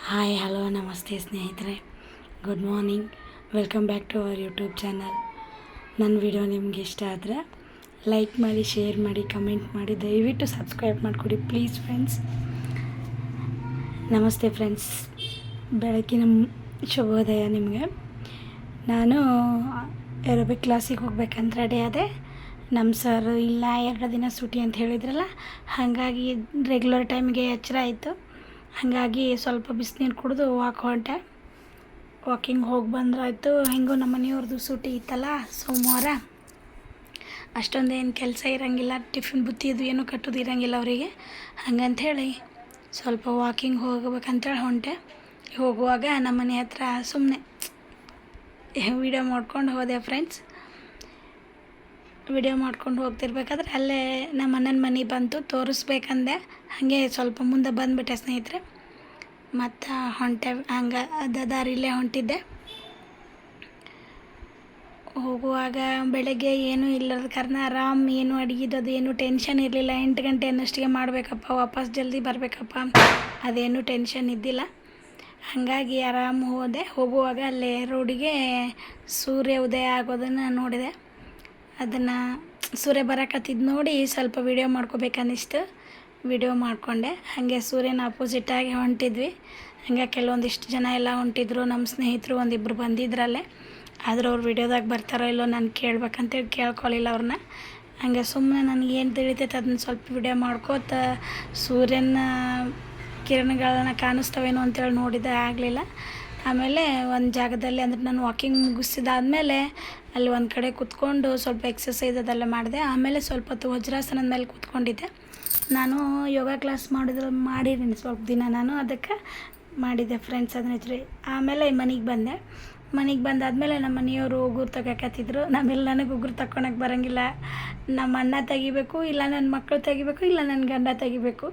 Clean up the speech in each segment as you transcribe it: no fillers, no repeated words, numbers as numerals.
Hi hello ನಮಸ್ತೆ ಸ್ನೇಹಿತರೆ, good morning. Welcome back to our YouTube channel. ನನ್ನ video ನಿಮ್ಗೆ ಇಷ್ಟ ಆದರೆ ಲೈಕ್ ಮಾಡಿ, ಶೇರ್ ಮಾಡಿ, ಕಮೆಂಟ್ ಮಾಡಿ, ದಯವಿಟ್ಟು ಸಬ್ಸ್ಕ್ರೈಬ್ ಮಾಡಿಕೊಡಿ ಪ್ಲೀಸ್ ಫ್ರೆಂಡ್ಸ್. ನಮಸ್ತೆ ಫ್ರೆಂಡ್ಸ್, ಬೆಳಗಿನ ಶುಭೋದಯ ನಿಮಗೆ. ನಾನು ಏರೋಬಿಕ್ ಕ್ಲಾಸಿಗೆ ಹೋಗ್ಬೇಕಂತ ರೆಡಿ ಆದೆ. ನಮ್ಮ ಸರ್ ಇಲ್ಲ 2 ದಿನ ಸೂಟಿ ಅಂತ ಹೇಳಿದ್ರಲ್ಲ, ಹಾಗಾಗಿ ರೆಗ್ಯುಲರ್ ಟೈಮಿಗೆ ಎಚ್ಚರ ಆಯಿತು. ಹಾಗಾಗಿ ಸ್ವಲ್ಪ ಬಿಸಿನೀರು ಕುಡಿದು ಹೊಂಟೆ. ವಾಕಿಂಗ್ ಹೋಗಿ ಬಂದ್ರಾಯ್ತು. ಹೆಂಗೂ ನಮ್ಮ ಮನೆಯವ್ರದ್ದು ಸೂಟಿ ಇತ್ತಲ್ಲ ಸೋಮವಾರ, ಅಷ್ಟೊಂದೇನು ಕೆಲಸ ಇರೋಂಗಿಲ್ಲ, ಟಿಫಿನ್ ಬುತ್ತಿ ಇದು ಏನೂ ಕಟ್ಟೋದು ಇರೋಂಗಿಲ್ಲ ಅವರಿಗೆ. ಹಾಗಂಥೇಳಿ ಸ್ವಲ್ಪ ವಾಕಿಂಗ್ ಹೋಗ್ಬೇಕಂತೇಳಿ ಹೊಂಟೆ. ಹೋಗುವಾಗ ನಮ್ಮ ಮನೆ ಹತ್ರ ಸುಮ್ಮನೆ ವಿಡಿಯೋ ಮಾಡ್ಕೊಂಡು ಹೋದೆ ಫ್ರೆಂಡ್ಸ್. ವಿಡಿಯೋ ಮಾಡ್ಕೊಂಡು ಹೋಗ್ತಿರ್ಬೇಕಾದ್ರೆ ಅಲ್ಲೇ ನಮ್ಮ ಅಣ್ಣನ ಮನೆ ಬಂತು, ತೋರಿಸ್ಬೇಕಂದೆ. ಹಾಗೆ ಸ್ವಲ್ಪ ಮುಂದೆ ಬಂದುಬಿಟ್ಟೆ ಸ್ನೇಹಿತರೆ. ಮತ್ತು ಹೊಂಟೆ ಹಂಗೆ ದಾರಿಲೇ ಹೊಂಟಿದ್ದೆ. ಹೋಗುವಾಗ ಬೆಳಗ್ಗೆ ಏನೂ ಇಲ್ಲದ ಕಾರಣ ಆರಾಮ್, ಏನು ಅಡುಗೆದು ಏನು ಟೆನ್ಷನ್ ಇರಲಿಲ್ಲ. 8 ಗಂಟೆ ಅನ್ನಷ್ಟೇ ಮಾಡಬೇಕಪ್ಪ, ವಾಪಸ್ ಜಲ್ದಿ ಬರಬೇಕಪ್ಪ, ಅದೇನು ಟೆನ್ಷನ್ ಇದ್ದಿಲ್ಲ. ಹಾಗಾಗಿ ಆರಾಮ್ ಹೋದೆ. ಹೋಗುವಾಗ ಅಲ್ಲೇ ರೋಡಿಗೆ ಸೂರ್ಯ ಉದಯ ಆಗೋದನ್ನು ನೋಡಿದೆ. ಅದನ್ನು ಸೂರ್ಯ ಬರಕತ್ತಿದ್ದು ನೋಡಿ ಸ್ವಲ್ಪ ವಿಡಿಯೋ ಮಾಡ್ಕೋಬೇಕನ್ನಿಸ್ತು. ವಿಡಿಯೋ ಮಾಡಿಕೊಂಡೆ. ಹಾಗೆ ಸೂರ್ಯನ ಅಪೋಸಿಟಾಗಿ ಹೊಂಟಿದ್ವಿ. ಹಾಗೆ ಕೆಲವೊಂದಿಷ್ಟು ಜನ ಎಲ್ಲ ಹೊಂಟಿದ್ರು. ನಮ್ಮ ಸ್ನೇಹಿತರು ಒಂದಿಬ್ಬರು ಬಂದಿದ್ರಲ್ಲೇ. ಆದರೂ ಅವ್ರು ವಿಡಿಯೋದಾಗ ಬರ್ತಾರೋ ಇಲ್ಲೋ ನಾನು ಕೇಳ್ಬೇಕಂತೇಳಿ ಕೇಳ್ಕೊಳ್ಳಿಲ್ಲ ಅವ್ರನ್ನ. ಹಾಗೆ ಸುಮ್ಮನೆ ನನಗೆ ಏನು ತಿಳಿತೈತೆ ಅದನ್ನ ಸ್ವಲ್ಪ ವಿಡಿಯೋ ಮಾಡ್ಕೋತ ಸೂರ್ಯನ ಕಿರಣಗಳನ್ನ ಕಾಣಿಸ್ತವೇನೋ ಅಂತೇಳಿ ನೋಡಿದೆ, ಆಗಲಿಲ್ಲ. ಆಮೇಲೆ ಒಂದು ಜಾಗದಲ್ಲಿ, ಅಂದರೆ ನಾನು ವಾಕಿಂಗ್ ಮುಗಿಸಿದಾದ್ಮೇಲೆ ಅಲ್ಲಿ ಒಂದು ಕಡೆ ಕೂತ್ಕೊಂಡು ಸ್ವಲ್ಪ ಎಕ್ಸಸೈಸ್ ಅದೆಲ್ಲ ಮಾಡಿದೆ. ಆಮೇಲೆ ಸ್ವಲ್ಪ ಹೊತ್ತು ವಜ್ರಾಸನದ ಮೇಲೆ ಕೂತ್ಕೊಂಡಿದ್ದೆ. ನಾನು ಯೋಗ ಕ್ಲಾಸ್ ಮಾಡಿದ್ದೀನಿ ಸ್ವಲ್ಪ ದಿನ, ನಾನು ಅದಕ್ಕೆ ಮಾಡಿದ್ದೆ ಫ್ರೆಂಡ್ಸ್ ಅದನ್ನ. ಆಮೇಲೆ ಮನೆಗೆ ಬಂದೆ. ಮನೆಗೆ ಬಂದಾದಮೇಲೆ ನಮ್ಮ ಮನೆಯವರು ಉಗುರು ತೆಗಿಯಕತ್ತಿದ್ರು. ನನಗೆ ಉಗುರು ತಗೊಳಕ್ಕೆ ಬರೋಂಗಿಲ್ಲ. ನಮ್ಮ ಅಣ್ಣ ತೆಗಿಬೇಕು, ಇಲ್ಲ ನನ್ನ ಮಕ್ಕಳು ತೆಗಿಬೇಕು, ಇಲ್ಲ ನನ್ನ ಗಂಡ ತೆಗಿಬೇಕು.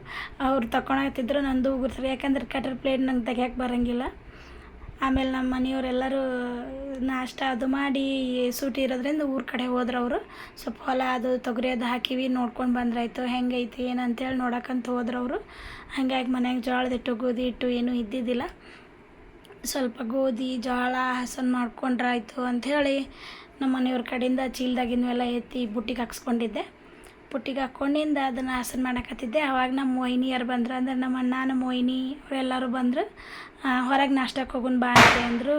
ಅವ್ರು ತಗೊಳಕತ್ತಿದ್ರು ನಂದು ಉಗುರು, ಯಾಕಂದ್ರೆ ಕಟರ್ ಪ್ಲೇಟ್ ನಂಗೆ ತೆಗಿಯೋಕೆ ಬರೋಂಗಿಲ್ಲ. ಆಮೇಲೆ ನಮ್ಮ ಮನೆಯವರೆಲ್ಲರೂ ನಾಷ್ಟ ಅದು ಮಾಡಿ ಸೂಟಿ ಇರೋದ್ರಿಂದ ಊರ ಕಡೆ ಹೋದ್ರು. ಅವರು ಸ್ವಲ್ಪ ಹೊಲ ಅದು ತೊಗರಿ ಅದು ಹಾಕಿವಿ, ನೋಡ್ಕೊಂಡು ಬಂದ್ರಾಯ್ತು ಹೆಂಗೈತಿ ಏನಂತೇಳಿ ನೋಡೋಕ್ಕಂತ ಹೋದ್ರು ಅವರು. ಹಾಗಾಗಿ ಮನೆಯಾಗ ಜೋಳದ ಹಿಟ್ಟು, ಗೋಧಿ ಹಿಟ್ಟು ಏನೂ ಇದ್ದಿದ್ದಿಲ್ಲ. ಸ್ವಲ್ಪ ಗೋಧಿ ಜೋಳ ಹಸನ್ ಮಾಡ್ಕೊಂಡ್ರಾಯ್ತು ಅಂಥೇಳಿ ನಮ್ಮ ಮನೆಯವ್ರ ಕಡೆಯಿಂದ ಚೀಲದಾಗಿನವೆಲ್ಲ ಎತ್ತಿ ಬುಟ್ಟಿಗೆ ಹಾಕ್ಸ್ಕೊಂಡಿದ್ದೆ. ಬುಟ್ಟಿಗೆ ಹಾಕ್ಕೊಂಡಿಂದ ಅದನ್ನು ಹಸನ್ ಮಾಡಕತ್ತಿದ್ದೆ. ಆವಾಗ ನಮ್ಮ ಮೊಯ್ನಿಯರು ಬಂದರು, ಅಂದ್ರೆ ನಮ್ಮ ಅಣ್ಣ, ನಮ್ಮ ಮೊಯ್ನಿ ಅವರೆಲ್ಲರೂ ಬಂದರು. ಹೊರಗೆ ನಾಷ್ಟಕ್ಕೆ ಹೋಗೋಣ ಬಾ ಅಂತ ಅಂದರು.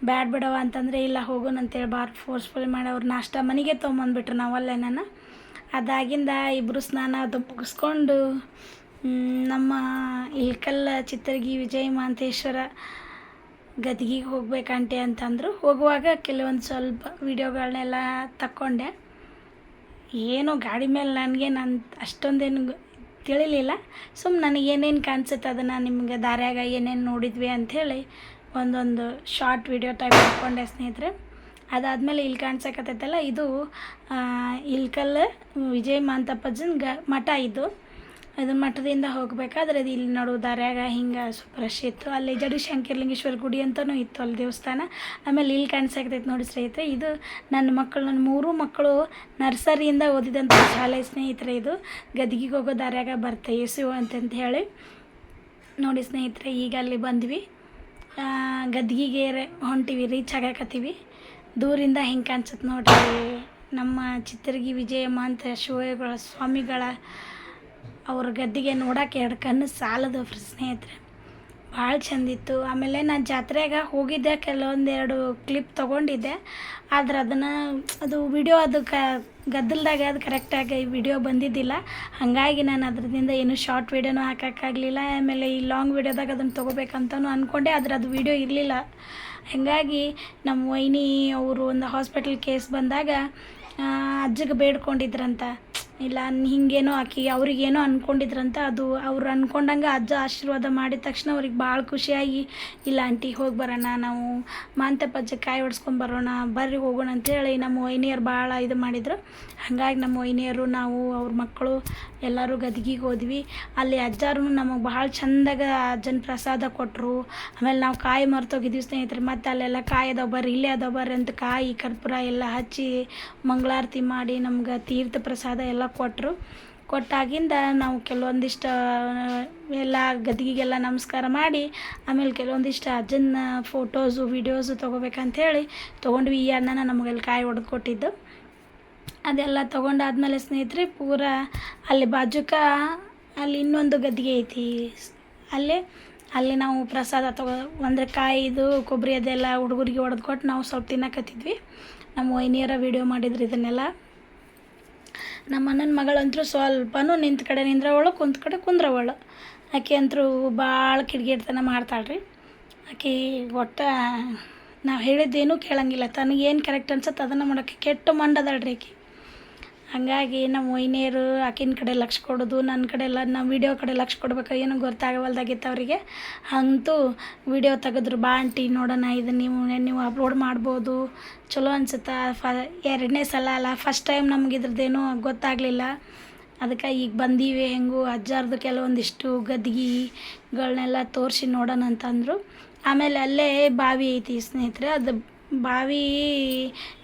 ಬ್ಯಾಡ್ ಬಿಡವ ಅಂತಂದರೆ ಇಲ್ಲ ಹೋಗೋಣ ಅಂತೇಳಿ ಭಾಳ ಫೋರ್ಸ್ಫುಲ್ ಮಾಡಿ ಅವ್ರು ನಾಷ್ಟ ಮನೆಗೆ ತೊಗೊಂಬಂದ್ಬಿಟ್ರು. ನಾವಲ್ಲೇ ನಾನು ಅದಾಗಿಂದ ಇಬ್ಬರು ಸ್ನಾನ ಅದು ಮುಗಿಸ್ಕೊಂಡು ನಮ್ಮ ಇಳ್ಕಲ್ ಚಿತ್ತರ್ಗಿ ವಿಜಯ ಮಹಾಂತೇಶ್ವರ ಗದ್ಗಿಗೆ ಹೋಗ್ಬೇಕಂತೆ ಅಂತಂದರು. ಹೋಗುವಾಗ ಕೆಲವೊಂದು ಸ್ವಲ್ಪ ವೀಡಿಯೋಗಳನ್ನೆಲ್ಲ ತಕ್ಕೊಂಡೆ. ಏನೋ ಗಾಡಿ ಮೇಲೆ ನನಗೇನು ಅಷ್ಟೊಂದೇನು ತಿಳಿಲಿಲ್ಲ. ನನಗೆ ಏನೇನು ಕಾಣಿಸುತ್ತೆ ಅದನ್ನು ನಿಮಗೆ ದಾರ್ಯಾಗ ಏನೇನು ನೋಡಿದ್ವಿ ಅಂಥೇಳಿ ಒಂದೊಂದು ಶಾರ್ಟ್ ವಿಡಿಯೋ ಟೈಪ್ ಮಾಡ್ಕೊಂಡೆ ಸ್ನೇಹಿತರೆ. ಅದಾದಮೇಲೆ ಇಲ್ಲಿ ಕಾಣಿಸಕತ್ತೈತಲ್ಲ, ಇದು ಇಳ್ಕಲ್ ವಿಜಯ ಮಹಾಂತಪ್ಪಜ್ಜನ ಮಠ. ಇದು ಮಠದಿಂದ ಹೋಗಬೇಕಾದ್ರೆ ಅದು ಇಲ್ಲಿ ನೋಡು ದಾರ್ಯಾಗ ಹಿಂಗೆ ಸ್ವಲ್ಪ ರಶ್ ಇತ್ತು. ಅಲ್ಲಿ ಜಡಶಂಕರಲಿಂಗೇಶ್ವರ ಗುಡಿ ಅಂತಲೂ ಇತ್ತು ಅಲ್ಲಿ ದೇವಸ್ಥಾನ. ಆಮೇಲೆ ಇಲ್ಲಿ ಕಾಣಿಸಕತ್ತೈತೆ ನೋಡಿ ಸ್ನೇಹಿತರೆ, ಇದು ನನ್ನ 3 ಮಕ್ಕಳು ನರ್ಸರಿಯಿಂದ ಓದಿದಂಥ ಶಾಲೆ ಸ್ನೇಹಿತರೆ. ಇದು ಗದ್ಗಿಗೆ ಹೋಗೋ ದಾರ್ಯಾಗ ಬರ್ತೆ ಎಸು ಅಂತಂತ ಹೇಳಿ ನೋಡಿ ಸ್ನೇಹಿತರೆ. ಈಗ ಅಲ್ಲಿ ಬಂದ್ವಿ, ಗದ್ಗಿಗೆ ಹೊಂಟಿವಿ, ರೀಚ್ ಆಗಕತ್ತೀವಿ. ದೂರಿಂದ ಹಿಂಗೆ ಕಾಣಿಸುತ್ತೆ ನೋಡಿರಿ ನಮ್ಮ ಚಿತ್ತರ್ಗಿ ವಿಜಯ ಮಹಾಂತೇಶ್ವರ ಸ್ವಾಮಿಗಳ ಅವ್ರ ಗದ್ದಿಗೆ ನೋಡೋಕೆ 2 ಕಣ್ಣು ಸಾಲದು ಸ್ನೇಹಿತರೆ, ಭಾಳ ಚೆಂದಿತ್ತು. ಆಮೇಲೆ ನಾನು ಜಾತ್ರೆಗೆ ಹೋಗಿದ್ದೆ, ಕೆಲವೊಂದೆರಡು ಕ್ಲಿಪ್ ತೊಗೊಂಡಿದ್ದೆ. ಆದ್ರೆ ಅದು ವಿಡಿಯೋ ಗದ್ದಲ್ದಾಗ ಅದು ಕರೆಕ್ಟಾಗಿ ವಿಡಿಯೋ ಬಂದಿದ್ದಿಲ್ಲ. ಹಾಗಾಗಿ ನಾನು ಅದರಿಂದ ಏನು ಶಾರ್ಟ್ ವಿಡಿಯೋನೂ ಹಾಕೋಕ್ಕಾಗಲಿಲ್ಲ. ಆಮೇಲೆ ಈ ಲಾಂಗ್ ವಿಡಿಯೋದಾಗ ಅದನ್ನು ತೊಗೋಬೇಕಂತನೂ ಅಂದ್ಕೊಂಡೆ, ಆದರೆ ಅದು ವಿಡಿಯೋ ಇರಲಿಲ್ಲ. ಹಾಗಾಗಿ ನಮ್ಮ ವೈನಿ ಅವರು ಒಂದು ಹಾಸ್ಪಿಟಲ್ ಕೇಸ್ ಬಂದಾಗ ಅಜ್ಜಿಗೆ ಬೇಡ್ಕೊಂಡಿದ್ರಂತ, ಇಲ್ಲ ಹಿಂಗೇನೋ ಅವ್ರಿಗೇನೋ ಅಂದ್ಕೊಂಡಿದ್ರಂತ. ಅದು ಅವ್ರು ಅಂದ್ಕೊಂಡಂಗೆ ಅಜ್ಜ ಆಶೀರ್ವಾದ ಮಾಡಿದ ತಕ್ಷಣ ಅವ್ರಿಗೆ ಭಾಳ ಖುಷಿಯಾಗಿ, ಇಲ್ಲ ಆಂಟಿ ಹೋಗಿ ಬರೋಣ, ನಾವು ಮಾಂತಪ್ಪಜ್ಜ ಕಾಯಿ ಹೊಡ್ಸ್ಕೊಂಬರೋಣ, ಬರ್ರಿ ಹೋಗೋಣ ಅಂತೇಳಿ ನಮ್ಮ ವೈನಿಯರು ಭಾಳ ಇದು ಮಾಡಿದರು. ಹಾಗಾಗಿ ನಮ್ಮ ವೈನಿಯರು, ನಾವು, ಅವ್ರ ಮಕ್ಕಳು ಎಲ್ಲರೂ ಗದ್ಗಿಗೆ ಹೋದ್ವಿ. ಅಲ್ಲಿ ಅಜ್ಜಾರು ನಮಗೆ ಭಾಳ ಚೆಂದಾಗ ಅಜ್ಜನ ಪ್ರಸಾದ ಕೊಟ್ಟರು. ಆಮೇಲೆ ನಾವು ಕಾಯಿ ಮರ್ತೋಗಿದ್ವಿ ಸ್ನೇಹಿತರೆ. ಮತ್ತು ಅಲ್ಲೆಲ್ಲ ಕಾಯಿ ಅದಾವ ಬರ್ರಿ, ಇಲ್ಲೇ ಅದಾವ ಬರ್ರಿ ಅಂತ ಕಾಯಿ ಕರ್ಪೂರ ಎಲ್ಲ ಹಚ್ಚಿ ಮಂಗಳಾರತಿ ಮಾಡಿ ನಮ್ಗೆ ತೀರ್ಥ ಪ್ರಸಾದ ಎಲ್ಲ ಕೊಟ್ಟರು. ಕೊಟ್ಟಾಗಿಂದ ನಾವು ಕೆಲವೊಂದಿಷ್ಟು ಎಲ್ಲ ಗದ್ಗಿಗೆಲ್ಲ ನಮಸ್ಕಾರ ಮಾಡಿ ಆಮೇಲೆ ಕೆಲವೊಂದಿಷ್ಟು ಅಜ್ಜನ ಫೋಟೋಸು ವೀಡಿಯೋಸು ತೊಗೋಬೇಕಂಥೇಳಿ ತೊಗೊಂಡ್ವಿ. ಈ ಅಣ್ಣನ ನಮಗೆಲ್ಲ ಕಾಯಿ ಹೊಡೆದು ಕೊಟ್ಟಿದ್ದು. ಅದೆಲ್ಲ ತೊಗೊಂಡಾದ್ಮೇಲೆ ಸ್ನೇಹಿತರೆ ಪೂರಾ ಅಲ್ಲಿ ಬಾಜುಕ ಅಲ್ಲಿ ಇನ್ನೊಂದು ಗದ್ಗೆ ಐತಿ, ಅಲ್ಲಿ ನಾವು ಪ್ರಸಾದ ಅಂದರೆ ಕಾಯಿದು ಕೊಬ್ಬರಿ ಅದೆಲ್ಲ ಹುಡುಗರಿಗೆ ಹೊಡೆದು ಕೊಟ್ಟು ನಾವು ಸ್ವಲ್ಪ ತಿನ್ನಕತ್ತಿದ್ವಿ. ನಮ್ಮ ವೈನಿಯರ ವೀಡಿಯೋ ಮಾಡಿದ್ರು ಇದನ್ನೆಲ್ಲ. ನಮ್ಮ ಅಣ್ಣನ ಮಗಳಂತರೂ ಸ್ವಲ್ಪನೂ ನಿಂತ ಕಡೆ ನಿಂದ್ರವಳು, ಕುಂತ ಕಡೆ ಕುಂದ್ರವಳು. ಆಕೆ ಅಂತರೂ ಭಾಳ ಕಿಡಿಗೇಡ್ತನ ಮಾಡ್ತಾಳ್ರಿ. ಆಕೆ ಒಟ್ಟು ನಾವು ಹೇಳಿದ್ದೇನೂ ಕೇಳಂಗಿಲ್ಲ, ತನಗೇನು ಕರೆಕ್ಟ್ ಅನ್ಸುತ್ತೆ ಅದನ್ನು ಮಾಡೋಕ್ಕೆ ಕೆಟ್ಟು ಮಂಡದಳ್ರಿ ಆಕೆ. ಹಾಗಾಗಿ ನಮ್ಮ ವೈನಿಯರು ಆಕಿನ ಕಡೆ ಲಕ್ಷ ಕೊಡೋದು, ನನ್ನ ಕಡೆ ಎಲ್ಲ ನಮ್ಮ ವೀಡಿಯೋ ಕಡೆ ಲಕ್ಷ ಕೊಡ್ಬೇಕು ಏನೂ ಗೊತ್ತಾಗವಲ್ದಾಗಿತ್ತು ಅವರಿಗೆ. ಅಂತೂ ವೀಡಿಯೋ ತೆಗೆದ್ರು, ಬಾ ಆಂಟಿ ನೋಡೋಣ ಇದು ನೀವು ಅಪ್ಲೋಡ್ ಮಾಡ್ಬೋದು, ಚಲೋ ಅನ್ಸುತ್ತಾ. 2ನೇ ಸಲ ಅಲ್ಲ, ಫಸ್ಟ್ ಟೈಮ್ ನಮ್ಗೆ ಇದ್ರದ್ದೇನೂ ಗೊತ್ತಾಗಲಿಲ್ಲ. ಅದಕ್ಕೆ ಈಗ ಬಂದೀವಿ, ಹೆಂಗೂ ಅಜ್ಜಾರ್ದು ಕೆಲವೊಂದಿಷ್ಟು ಗದ್ಗಿಗಳನ್ನೆಲ್ಲ ತೋರಿಸಿ ನೋಡೋಣ ಅಂತಂದರು. ಆಮೇಲೆ ಅಲ್ಲೇ ಬಾವಿ ಐತಿ ಸ್ನೇಹಿತರೆ. ಅದು ಬಾವಿ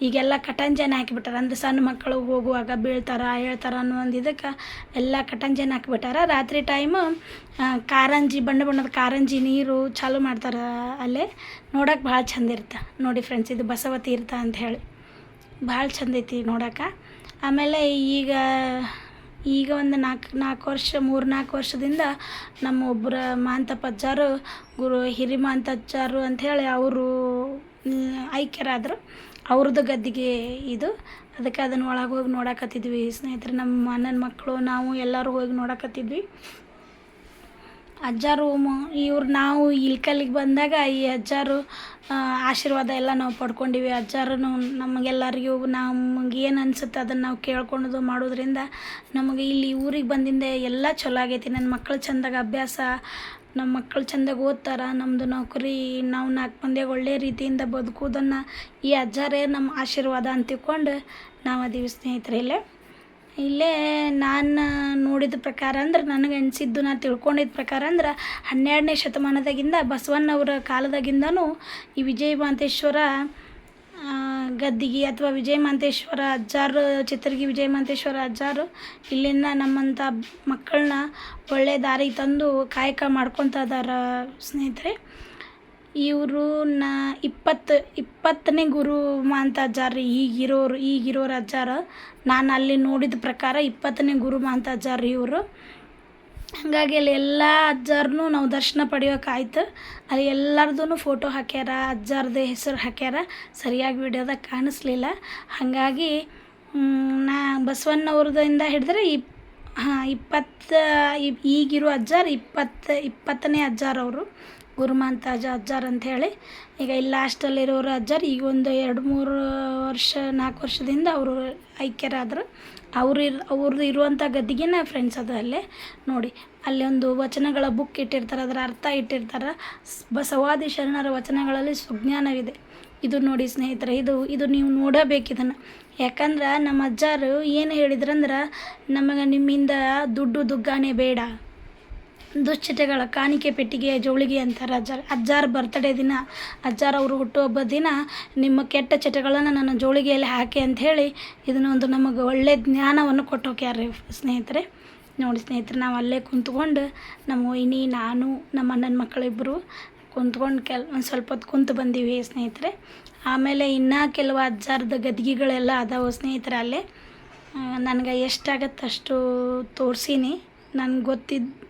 ಈಗೆಲ್ಲ ಕಟಂಜನ ಹಾಕಿಬಿಟ್ಟಾರ, ಅಂದರೆ ಸಣ್ಣ ಮಕ್ಕಳು ಹೋಗುವಾಗ ಬೀಳ್ತಾರೆ ಹೇಳ್ತಾರೆ ಅನ್ನೋ ಒಂದು ಇದಕ್ಕೆ ಎಲ್ಲ ಕಟಂಜನ ಹಾಕಿಬಿಟ್ಟಾರ. ರಾತ್ರಿ ಟೈಮು ಕಾರಂಜಿ, ಬಣ್ಣ ಬಣ್ಣದ ಕಾರಂಜಿ ನೀರು ಚಾಲು ಮಾಡ್ತಾರೆ ಅಲ್ಲೇ. ನೋಡೋಕೆ ಭಾಳ ಚಂದ ಇರುತ್ತೆ ನೋಡಿ ಫ್ರೆಂಡ್ಸ್. ಇದು ಬಸವ ತೀರ್ಥ ಅಂತ ಹೇಳಿ ಭಾಳ ಚಂದ ಐತಿ ನೋಡೋಕೆ. ಆಮೇಲೆ ಈಗ ಒಂದು 3-4 ವರ್ಷದಿಂದ ನಮ್ಮ ಒಬ್ಬರ ಮಾಂತಪ್ಪ ಅಜ್ಜಾರು ಹಿರಿ ಮಾಂತಜ್ಜಾರು ಅಂಥೇಳಿ ಅವರು ಐಕ್ಯರಾದರು. ಅವ್ರದ್ದು ಗದ್ದಿಗೆ ಇದು. ಅದಕ್ಕೆ ಅದನ್ನು ಒಳಗೆ ಹೋಗಿ ನೋಡಕತ್ತಿದ್ವಿ ಸ್ನೇಹಿತರೆ. ನಮ್ಮ ಅಣ್ಣನ ಮಕ್ಕಳು ನಾವು ಎಲ್ಲರೂ ಹೋಗಿ ನೋಡಕತ್ತಿದ್ವಿ. ಅಜ್ಜಾರು ನಾವು ಇಲ್ಕಲ್ಲಿಗೆ ಬಂದಾಗ ಈ ಅಜ್ಜಾರು ಆಶೀರ್ವಾದ ಎಲ್ಲ ನಾವು ಪಡ್ಕೊಂಡಿವಿ. ಅಜ್ಜಾರು ನಮಗೆಲ್ಲರಿಗೂ ನಮಗೆ ಏನು ಅನಿಸುತ್ತೆ ಅದನ್ನು ನಾವು ಕೇಳ್ಕೊಳ್ಳೋದು ಮಾಡೋದ್ರಿಂದ ನಮಗೆ ಇಲ್ಲಿ ಊರಿಗೆ ಬಂದಿಂದ ಎಲ್ಲ ಚಲೋ ಆಗೈತಿ. ನನ್ನ ಮಕ್ಕಳು ಚೆಂದಾಗಿ ಅಭ್ಯಾಸ, ನಮ್ಮ ಮಕ್ಕಳು ಚೆಂದಾಗಿ ಓದ್ತಾರೆ, ನಮ್ಮದು ನೌಕರಿ, ನಾವು 4 ಮಂದಿಯಾಗ ಒಳ್ಳೆ ರೀತಿಯಿಂದ ಬದುಕೋದನ್ನು ಈ ಅಜ್ಜಾರೇ ನಮ್ಮ ಆಶೀರ್ವಾದ ಅಂತ ತಿಳ್ಕೊಂಡು ನಾವು ಅದೀವಿ ಸ್ನೇಹಿತರೆ. ಇಲ್ಲೇ ನಾನು ನೋಡಿದ ಪ್ರಕಾರ ಅಂದ್ರೆ ನನಗೆ ಅನಿಸಿದ್ದು, ನಾನು ತಿಳ್ಕೊಂಡಿದ್ದ ಪ್ರಕಾರ ಅಂದ್ರೆ 12ನೇ ಶತಮಾನದಾಗಿಂದ ಬಸವಣ್ಣವರ ಕಾಲದಾಗಿಂದನೂ ಈ ವಿಜಯ ಮಾಂತೇಶ್ವರ ಗದ್ದಿಗೆ ಅಥವಾ ವಿಜಯ ಮಾಂತೇಶ್ವರ ಅಜ್ಜಾರು, ಚಿತ್ರಗಿ ವಿಜಯ ಮಾಂತೇಶ್ವರ ಅಜ್ಜಾರು ಇಲ್ಲಿಂದ ನಮ್ಮಂಥ ಮಕ್ಕಳನ್ನ ಒಳ್ಳೆ ದಾರಿಗೆ ತಂದು ಕಾಯಕ ಮಾಡ್ಕೊತ ಇದ್ದಾರೆ ಸ್ನೇಹಿತರೆ. ಇವರು 20ನೇ ಗುರು ಮಾಂತ ಅಜ್ಜಾರು ಈಗಿರೋರು ಅಜ್ಜಾರು. ನಾನು ಅಲ್ಲಿ ನೋಡಿದ ಪ್ರಕಾರ 20ನೇ ಗುರು ಮಾಂತ ಅಜ್ಜಾರು ಇವರು. ಹಾಗಾಗಿ ಅಲ್ಲಿ ಎಲ್ಲ ಅಜ್ಜಾರನ್ನೂ ನಾವು ದರ್ಶನ ಪಡೆಯೋಕ್ಕಾಯ್ತು. ಅಲ್ಲಿ ಎಲ್ಲರದೂ ಫೋಟೋ ಹಾಕ್ಯಾರ, ಅಜ್ಜಾರ್ದು ಹೆಸರು ಹಾಕ್ಯಾರ. ಸರಿಯಾಗಿ ವಿಡಿಯೋದಾಗ ಕಾಣಿಸ್ಲಿಲ್ಲ. ಹಾಗಾಗಿ ನಾ ಬಸವಣ್ಣವ್ರದಿಂದ ಹಿಡಿದ್ರೆ ಈಗಿರೋ ಅಜ್ಜಾರು 20ನೇ ಅಜ್ಜಾರವರು, ಗುರುಮಾಂತ ಅಜ್ಜಾರು ಅಂಥೇಳಿ. ಈಗ ಇಲ್ಲಿ ಲಾಸ್ಟಲ್ಲಿರೋರು ಅಜ್ಜಾರು ಈಗ ಒಂದು 2-3 ವರ್ಷ 4 ವರ್ಷದಿಂದ ಅವರು ಐಕ್ಯರಾದರು. ಅವ್ರದ್ದು ಇರುವಂಥ ಗದ್ದಿಗೆನ ಫ್ರೆಂಡ್ಸ್ ಅದು ಅಲ್ಲೇ ನೋಡಿ. ಅಲ್ಲಿ ಒಂದು ವಚನಗಳ ಬುಕ್ ಇಟ್ಟಿರ್ತಾರೆ, ಅದರ ಅರ್ಥ ಇಟ್ಟಿರ್ತಾರೆ. ಬಸವಾದಿ ಶರಣರ ವಚನಗಳಲ್ಲಿ ಸುಜ್ಞಾನವಿದೆ. ಇದು ನೋಡಿ ಸ್ನೇಹಿತರೆ, ಇದು ನೀವು ನೋಡಬೇಕು ಇದನ್ನು. ಯಾಕಂದ್ರೆ ನಮ್ಮ ಅಜ್ಜಾರು ಏನು ಹೇಳಿದ್ರಂದ್ರೆ, ನಮಗೆ ನಿಮ್ಮಿಂದ ದುಡ್ಡು ದುಗ್ಗಾನೆ ಬೇಡ, ದುಶ್ಚಟಗಳ ಕಾಣಿಕೆ ಪೆಟ್ಟಿಗೆ ಜೋಳಿಗೆ ಅಂತಾರೆ ಅಜ್ಜಾರ ಬರ್ತ್ಡೇ ದಿನ, ಅಜ್ಜಾರ ಅವರು ಹುಟ್ಟುಹಬ್ಬ ದಿನ ನಿಮ್ಮ ಕೆಟ್ಟ ಚಟಗಳನ್ನು ನನ್ನ ಜೋಳಿಗೆಯಲ್ಲಿ ಹಾಕಿ ಅಂಥೇಳಿ ಇದನ್ನೊಂದು ನಮಗೆ ಒಳ್ಳೆಯ ಜ್ಞಾನವನ್ನು ಕೊಟ್ಟು ಹೋಗ್ಯಾರ ಸ್ನೇಹಿತರೆ. ನೋಡಿ ಸ್ನೇಹಿತರೆ, ನಾವು ಅಲ್ಲೇ ಕುಂತ್ಕೊಂಡು ನಮ್ಮ ವೈನಿ, ನಾನು, ನಮ್ಮ ಅಣ್ಣನ ಮಕ್ಕಳಿಬ್ಬರು ಕುಂತ್ಕೊಂಡು ಒಂದು ಸ್ವಲ್ಪ ಹೊತ್ತು ಕುಂತು ಬಂದೀವಿ ಸ್ನೇಹಿತರೆ. ಆಮೇಲೆ ಇನ್ನೂ ಕೆಲವು ಅಜ್ಜಾರದ ಗದ್ಗಿಗಳೆಲ್ಲ ಅದಾವೆ ಸ್ನೇಹಿತರೆ ಅಲ್ಲೇ. ನನಗೆ ಎಷ್ಟಾಗತ್ತೆ ಅಷ್ಟು ತೋರಿಸೀನಿ.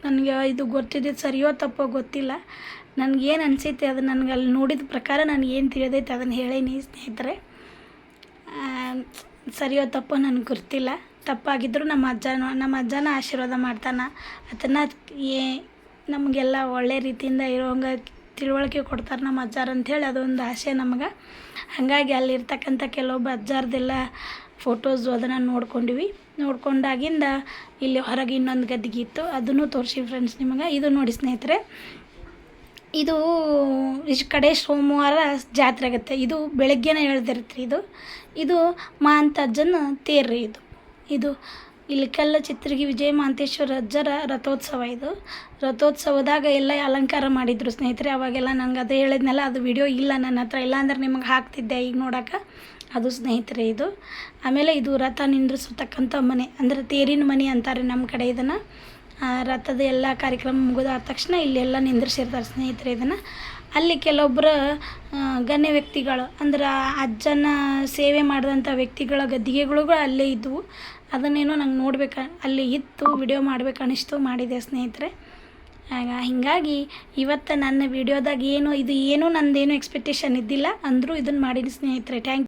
ನನಗೆ ಇದು ಗೊತ್ತಿದ್ದು ಸರಿಯೋ ತಪ್ಪೋ ಗೊತ್ತಿಲ್ಲ. ನನಗೇನು ಅನಿಸೈತೆ ಅದು ನನಗೆ ಅಲ್ಲಿ ನೋಡಿದ ಪ್ರಕಾರ ನನಗೇನು ತಿಳಿದೈತೆ ಅದನ್ನು ಹೇಳೀನಿ ಸ್ನೇಹಿತರೆ. ಸರಿಯೋ ತಪ್ಪೋ ನನಗೆ ಗೊತ್ತಿಲ್ಲ. ತಪ್ಪಾಗಿದ್ದರೂ ನಮ್ಮ ಅಜ್ಜನ ಆಶೀರ್ವಾದ ಮಾಡ್ತಾನೆ. ಅದನ್ನು ನಮಗೆಲ್ಲ ಒಳ್ಳೆ ರೀತಿಯಿಂದ ಇರೋಂಗೆ ತಿಳುವಳಿಕೆ ಕೊಡ್ತಾರೆ ನಮ್ಮ ಅಜ್ಜಾರು ಅಂಥೇಳಿ ಅದೊಂದು ಆಸೆ ನಮಗೆ. ಹಾಗಾಗಿ ಅಲ್ಲಿರ್ತಕ್ಕಂಥ ಕೆಲವೊಬ್ಬ ಅಜ್ಜಾರ್ದೆಲ್ಲ ಫೋಟೋಸು ಅದನ್ನು ನೋಡ್ಕೊಂಡಾಗಿಂದ ಇಲ್ಲಿ ಹೊರಗೆ ಇನ್ನೊಂದು ಗದ್ದಿಗೆ ಇತ್ತು, ಅದನ್ನು ತೋರಿಸಿ ಫ್ರೆಂಡ್ಸ್ ನಿಮಗೆ. ಇದು ನೋಡಿ ಸ್ನೇಹಿತರೆ, ಇದು ಕಡೆ ಸೋಮವಾರ ಜಾತ್ರೆ ಆಗುತ್ತೆ. ಇದು ಬೆಳಗ್ಗೆನೇ ಹೇಳ್ದಿರುತ್ತೆ. ಇದು ಮಾಂತ ಅಜ್ಜನ ತೇರು. ಇದು ಇಲ್ಕೆಲ್ಲ ಚಿತ್ರಗಿ ವಿಜಯ ಮಾಂತೇಶ್ವರ ಅಜ್ಜರ ರಥೋತ್ಸವ. ಇದು ರಥೋತ್ಸವದಾಗ ಎಲ್ಲ ಅಲಂಕಾರ ಮಾಡಿದ್ರು ಸ್ನೇಹಿತರೆ. ಅವಾಗೆಲ್ಲ ನಂಗೆ ಅದೇ ಹೇಳಿದ್ನಲ್ಲ, ಅದು ವಿಡಿಯೋ ಇಲ್ಲ ನನ್ನ ಹತ್ರ. ಇಲ್ಲಾಂದ್ರೆ ನಿಮಗೆ ಹಾಕ್ತಿದ್ದೆ ಈಗ ನೋಡೋಕೆ. ಅದು ಸ್ನೇಹಿತರೆ ಇದು. ಆಮೇಲೆ ಇದು ರಥ ನಿಂದ್ರಿಸತಕ್ಕಂಥ ಮನೆ, ಅಂದರೆ ತೇರಿನ ಮನೆ ಅಂತಾರೆ ನಮ್ಮ ಕಡೆ ಇದನ್ನು. ರಥದ ಎಲ್ಲ ಕಾರ್ಯಕ್ರಮ ಮುಗಿದಾದ ತಕ್ಷಣ ಇಲ್ಲೆಲ್ಲ ನಿಂದ್ರಿಸಿರ್ತಾರೆ ಸ್ನೇಹಿತರೆ ಇದನ್ನು. ಅಲ್ಲಿ ಕೆಲವೊಬ್ಬರು ಗಣ್ಯ ವ್ಯಕ್ತಿಗಳು, ಅಂದ್ರೆ ಅಜ್ಜನ ಸೇವೆ ಮಾಡಿದಂಥ ವ್ಯಕ್ತಿಗಳ ಗದ್ದಿಗೆಗಳು ಅಲ್ಲೇ ಇದ್ದವು. ಅದನ್ನೇನೋ ನಂಗೆ ನೋಡ್ಬೇಕು ಅಲ್ಲಿ ಇತ್ತು, ವಿಡಿಯೋ ಮಾಡ್ಬೇಕು ಅನಿಸ್ತು, ಮಾಡಿದೆ ಸ್ನೇಹಿತರೆ. ಹೀಗಾಗಿ ಇವತ್ತು ನನ್ನ ವಿಡಿಯೋದಾಗ ಏನು ನಂದೇನು ಎಕ್ಸ್ಪೆಕ್ಟೇಷನ್ ಇದ್ದಿಲ್ಲ ಅಂದರೂ ಇದನ್ನು ಮಾಡೀನಿ ಸ್ನೇಹಿತರೆ. Thank you.